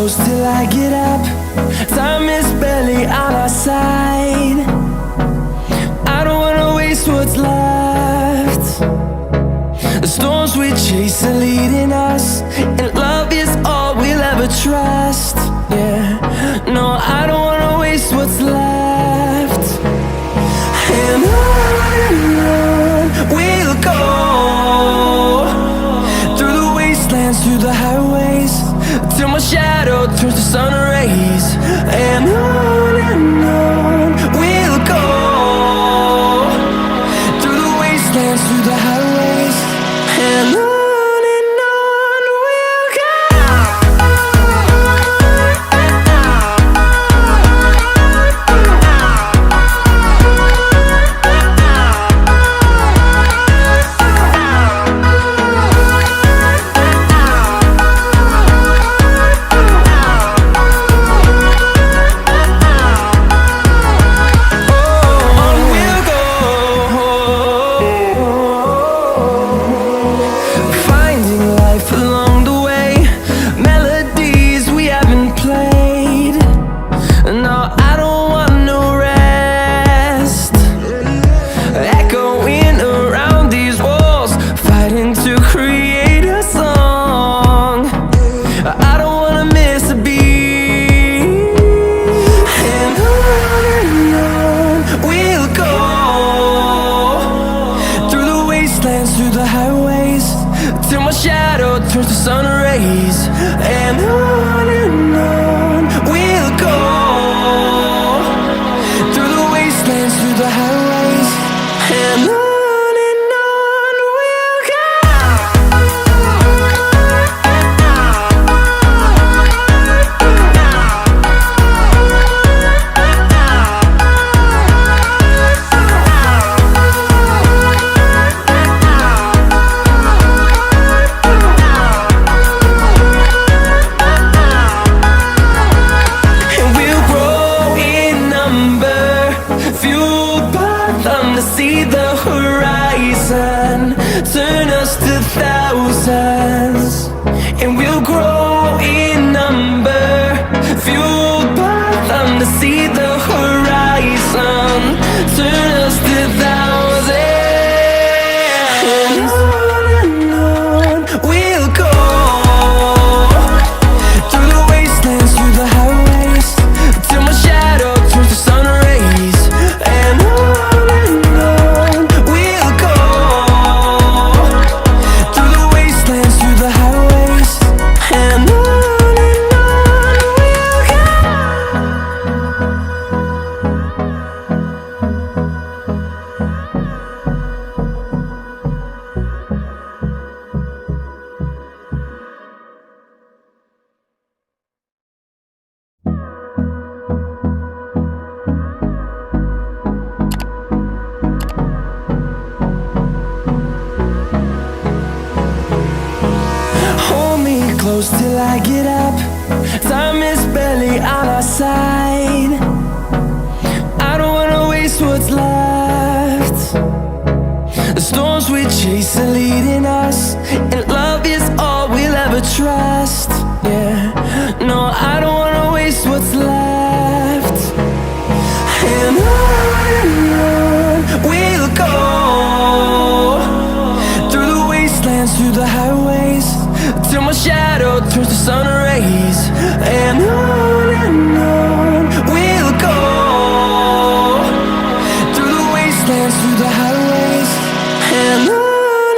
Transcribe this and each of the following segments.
close till I get up. Time is barely on our side. I don't wanna waste what's left. The storms we chase are leading us, and love is all we'll ever trust. Yeah, no, I don't wanna waste what's left. And on we'll go, through the wastelands, through the highways, till my shadow turns to sun rays. And on we'll go, through the wastelands, through the highways, and on we'll go. Through the highways, till my shadow turns to sun rays. And on we'll go, through the wastelands, through the highways, and on we'll go. See the horizon turn us to thousands, and we'll grow in number, fueled by them. To see the horizon turn us to thousands, and on we'll go, through the wastelands, through the highways, till my shadow turns to sun rays. And close till I get up. Time is barely on our side. I don't wanna waste what's left. The storms we chase are leading us, and love is all we'll ever trust. Yeah, no, I don't wanna waste what's left. And on we'll go, through the wastelands, through the highways, till my shadow turns to sun rays. And on we'll go, through the wastelands, through the highways, and on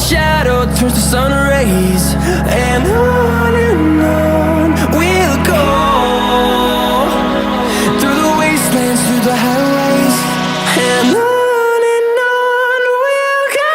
shadow turns to sun rays. And on we'll go, through the wastelands, through the highways. And on we'll go.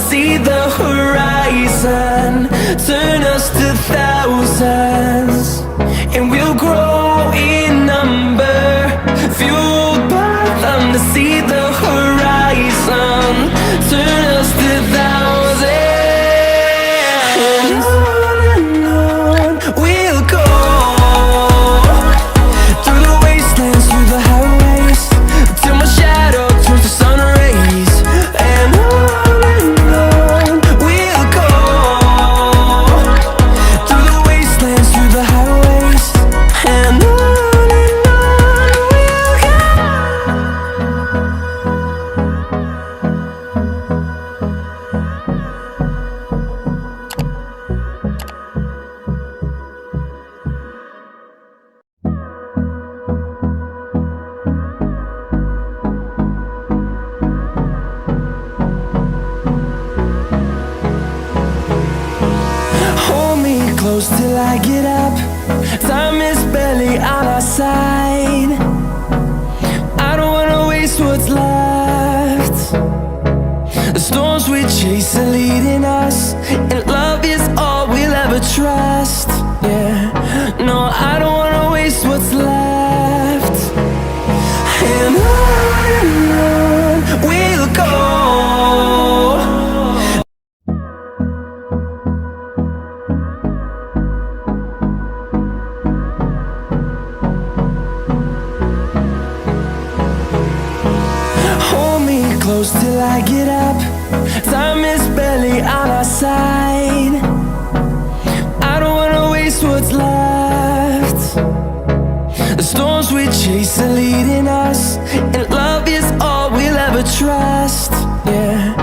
See the horizon turn us to thousands, and we'll grow in number, fueled by them. To see the horizon turn us to thousands, and on we'll go, through the wastelands, through the highways, till my shadow turns to sun rays. And close till I get up. Time is barely on our side. I don't wanna waste what's left. The storms we chase are leading us, and love is all we'll ever trust. Yeah, no, I don't wanna waste what's left. And on we'll go. Close till I get up. Time is barely on our side. I don't wanna waste what's left. The storms we chase are leading us, and love is all we'll ever trust. Yeah,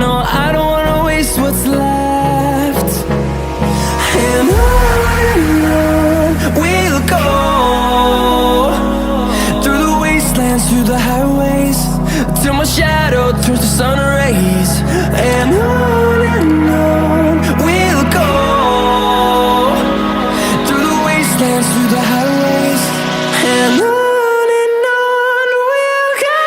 no, I don't wanna waste what's left. And on we'll go, through the wastelands, through the highways, till my shadow turns to sun rays. And on we'll go, through the wastelands, through the highways. And on we'll go.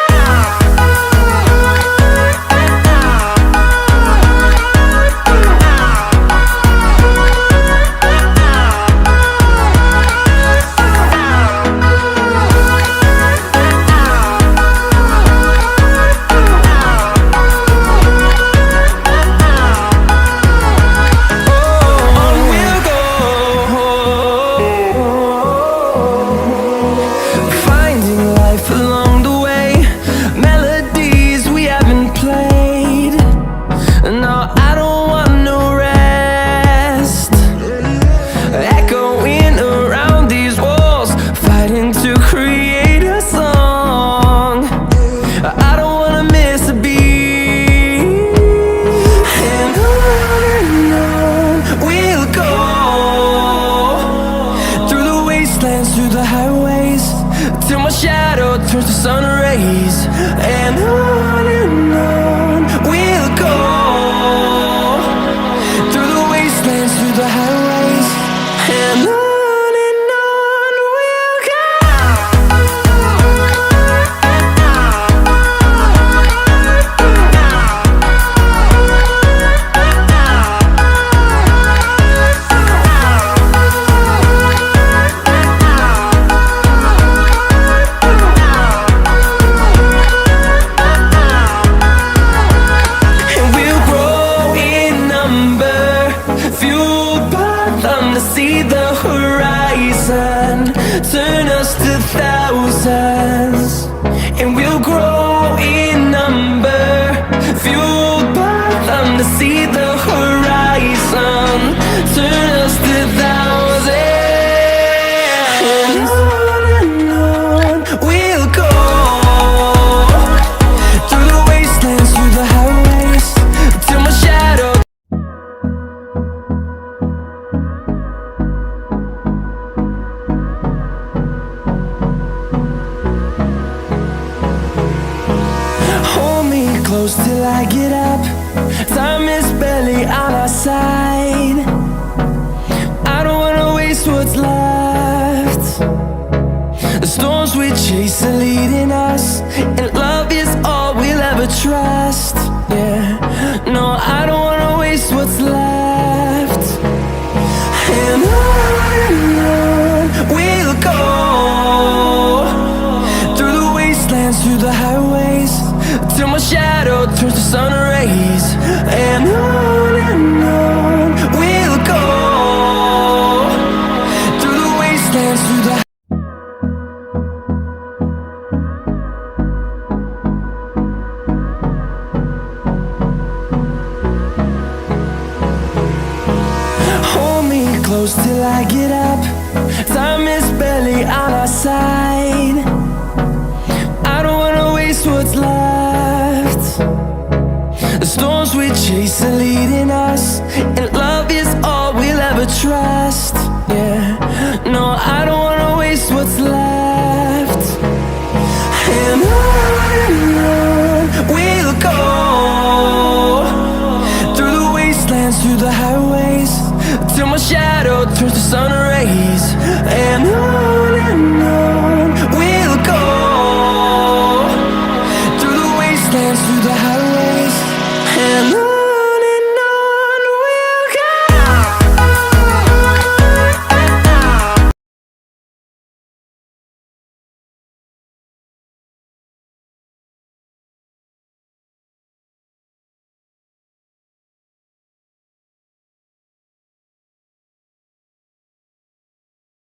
I get up. Time is barely on our side. I don't wanna waste what's left. The storms we chase are leading us, and love is all we'll ever trust. Yeah, no, I don't wanna waste what's left. And on we'll go, through the wastelands, through the highways, till my shadow turns to sun rays. And on we'll go, through the wastelands, through the close till I get up. Time is barely on our side. I don't wanna waste what's left. The storms we chase are leading us, and love is all we'll ever trust. Yeah, no, I don't wanna waste what's left. And on we'll go, through the wastelands, through the highways, till my shadow